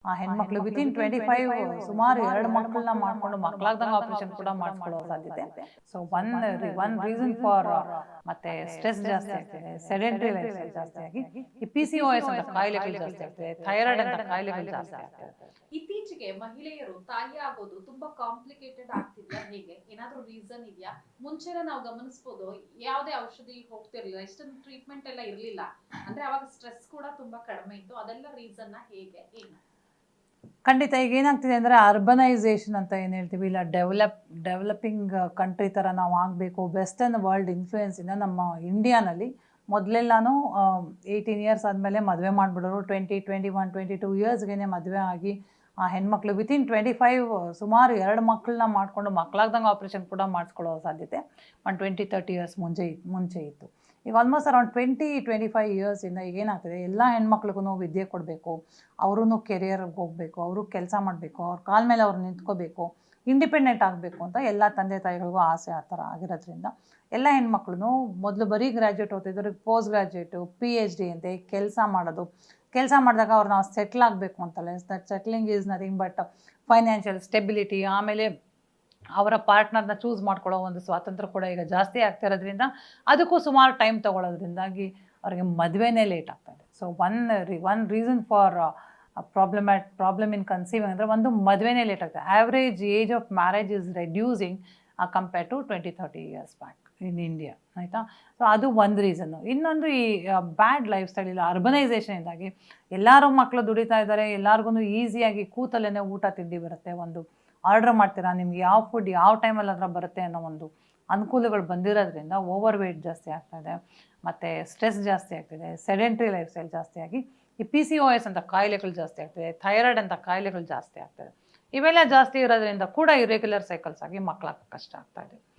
ಆ ಹೆಣ್ಮಕ್ಳು ವಿತಿನ್ 25 ಸುಮಾರು 2 ಮಕ್ಕಳನ್ನ ಮಾಡ್ಕೊಂಡು ಮಕ್ಕಳಾಗ್ದಂಗೆ ಆಪರೇಷನ್ ಕೂಡ ಮಾಡಿಸ್ಕೊಳ್ಳೋ ಸಾಧ್ಯತೆ. ಸೊ ಒನ್ ರೀಸನ್ ಫಾರ್ ಮತ್ತೆ ಸ್ಟ್ರೆಸ್ ಜಾಸ್ತಿ ಆಗ್ತಿದೆ, ಸೆಡೆಂಟರಿ ಲೈಫ್ ಸ್ಟೈಲ್ ಜಾಸ್ತಿ ಆಗಿ ಈ PCOS ಅಂತ ಕಾಯಿಲೆಗಳು ಜಾಸ್ತಿ ಆಗ್ತಿದೆ, ಥೈರಾಯ್ಡ್ ಅಂತ ಕಾಯಿಲೆಗಳು ಜಾಸ್ತಿ ಆಗ್ತಿದೆ. ಇತ್ತೀಚೆಗೆ ಮಹಿಳೆಯರು ತಾಯಿ ಆಗೋದು ತುಂಬಾ ಕಾಂಪ್ಲಿಕೇಟೆಡ್ ಆಗ್ತಿದ್ಯಾ? ಹೇಗೆ ಏನಾದ್ರೂ ರೀಸನ್ ಇದೆಯಾ? ಮುಂಚೆನೇ ನಾವು ಗಮನಿಸಬಹುದು, ಯಾವುದೇ ಔಷಧಿ ಹೋಗ್ತಿರ್ಲಿಲ್ಲ, ಇಷ್ಟೊಂದು ಟ್ರೀಟ್ಮೆಂಟ್ ಎಲ್ಲ ಇರ್ಲಿಲ್ಲ, ಅಂದ್ರೆ ಅವಾಗ ಸ್ಟ್ರೆಸ್ ಕೂಡ ತುಂಬಾ ಕಡಿಮೆ ಇತ್ತು. ಅದೆಲ್ಲ ರೀಸನ್ ಹೇಗೆ ಏನು? ಖಂಡಿತ ಈಗ ಏನಾಗ್ತಿದೆ ಅಂದರೆ ಅರ್ಬನೈಸೇಷನ್ ಅಂತ ಏನು ಹೇಳ್ತೀವಿ, ಇಲ್ಲ ಡೆವಲಪಿಂಗ್ ಕಂಟ್ರಿ ಥರ ನಾವು ಆಗಬೇಕು, ವೆಸ್ಟರ್ನ್ ವರ್ಲ್ಡ್ ಇನ್ಫ್ಲೂಯೆನ್ಸಿಂದ ನಮ್ಮ ಇಂಡಿಯಾನಲ್ಲಿ ಮೊದಲೆಲ್ಲನೂ 18 ಇಯರ್ಸ್ ಆದಮೇಲೆ ಮದುವೆ ಮಾಡಿಬಿಡೋರು, 20, 21, 22 ಇಯರ್ಸ್ಗೆ ಮದುವೆ ಆಗಿ ಆ ಹೆಣ್ಮಕ್ಳು ವಿತಿನ್ 25 ಸುಮಾರು 2 ಮಕ್ಕಳನ್ನ ಮಾಡಿಕೊಂಡು ಮಕ್ಕಳಾಗ್ದಂಗೆ ಆಪ್ರೇಷನ್ ಕೂಡ ಮಾಡಿಸ್ಕೊಳ್ಳೋ ಸಾಧ್ಯತೆ 20-30 ಇಯರ್ಸ್ ಮುಂಚೆ ಇತ್ತು. ಈಗ ಆಲ್ಮೋಸ್ಟ್ ಅರೌಂಡ್ 20-25 ಇಯರ್ಸಿಂದ ಈಗ ಏನಾಗ್ತದೆ, ಎಲ್ಲ ಹೆಣ್ಮಕ್ಳಿಗೂ ವಿದ್ಯೆ ಕೊಡಬೇಕು, ಅವರೂ ಕೆರಿಯರ್ಗೆ ಹೋಗಬೇಕು, ಅವರು ಕೆಲಸ ಮಾಡಬೇಕು, ಅವ್ರ ಕಾಲ ಮೇಲೆ ಅವ್ರು ನಿಂತ್ಕೋಬೇಕು, ಇಂಡಿಪೆಂಡೆಂಟ್ ಆಗಬೇಕು ಅಂತ ಎಲ್ಲ ತಂದೆ ತಾಯಿಗಳಿಗೂ ಆಸೆ ಆ ಥರ ಆಗಿರೋದ್ರಿಂದ ಎಲ್ಲ ಹೆಣ್ಮಕ್ಳು ಮೊದಲು ಬರೀ ಗ್ರ್ಯಾಜುಯೇಟ್ ಓದ್ತಿದ್ರು, ಪೋಸ್ಟ್ ಗ್ರ್ಯಾಜುಯೇಟು, PhD ಅಂತೆ ಕೆಲಸ ಮಾಡಿದಾಗ ಅವ್ರು ನಾವು ಸೆಟ್ಲ್ ಆಗಬೇಕು ಅಂತಲ್ಲ. Settling is nothing but financial stability, ಆಮೇಲೆ ಅವರ ಪಾರ್ಟ್ನರ್ನ ಚೂಸ್ ಮಾಡ್ಕೊಳ್ಳೋ ಒಂದು ಸ್ವಾತಂತ್ರ್ಯ ಕೂಡ ಈಗ ಜಾಸ್ತಿ ಆಗ್ತಿರೋದ್ರಿಂದ ಅದಕ್ಕೂ ಸುಮಾರು ಟೈಮ್ ತೊಗೊಳೋದ್ರಿಂದಾಗಿ ಅವ್ರಿಗೆ ಮದುವೆನೇ ಲೇಟ್ ಆಗ್ತಾಯಿದೆ. So one reason for problem in conceiving ಅಂದರೆ ಒಂದು ಮದುವೆನೇ ಲೇಟ್ ಆಗ್ತದೆ. Average age of marriage is reducing compare to 20-30 years back in India, ಆಯಿತಾ. ಸೊ ಅದು ಒಂದು ರೀಸನ್ನು. ಇನ್ನೊಂದು ಈ ಬ್ಯಾಡ್ ಲೈಫ್ ಸ್ಟೈಲ್, ಇಲ್ಲ ಅರ್ಬನೈಸೇಷನಿಂದಾಗಿ ಎಲ್ಲರೂ ಮಕ್ಕಳು ದುಡಿತಾ ಇದ್ದಾರೆ, ಎಲ್ಲರಿಗೂ ಈಸಿಯಾಗಿ ಕೂತಲ್ಲೇ ಊಟ ತಿಂಡಿ ಬರುತ್ತೆ, ಒಂದು ಆರ್ಡ್ರ್ ಮಾಡ್ತೀರಾ, ನಿಮ್ಗೆ ಯಾವ ಫುಡ್ ಯಾವ ಟೈಮಲ್ಲಿ ಅದರ ಬರುತ್ತೆ ಅನ್ನೋ ಒಂದು ಅನುಕೂಲಗಳು ಬಂದಿರೋದ್ರಿಂದ ಓವರ್ ವೇಟ್ ಜಾಸ್ತಿ ಆಗ್ತಾಯಿದೆ, ಮತ್ತು ಸ್ಟ್ರೆಸ್ ಜಾಸ್ತಿ ಆಗ್ತಿದೆ, ಸೆಡೆಂಟ್ರಿ ಲೈಫ್ ಸ್ಟೈಲ್ ಜಾಸ್ತಿ ಆಗಿ ಈ PCOS ಅಂತ ಕಾಯಿಲೆಗಳು ಜಾಸ್ತಿ ಆಗ್ತಿದೆ, ಥೈರಾಯ್ಡ್ ಅಂತ ಕಾಯಿಲೆಗಳು ಜಾಸ್ತಿ ಆಗ್ತದೆ. ಇವೆಲ್ಲ ಜಾಸ್ತಿ ಇರೋದ್ರಿಂದ ಕೂಡ ಇರೆಗ್ಯುಲರ್ ಸೈಕಲ್ಸ್ ಆಗಿ ಮಕ್ಕಳಾಗ ಕಷ್ಟ ಆಗ್ತಾಯಿದೆ.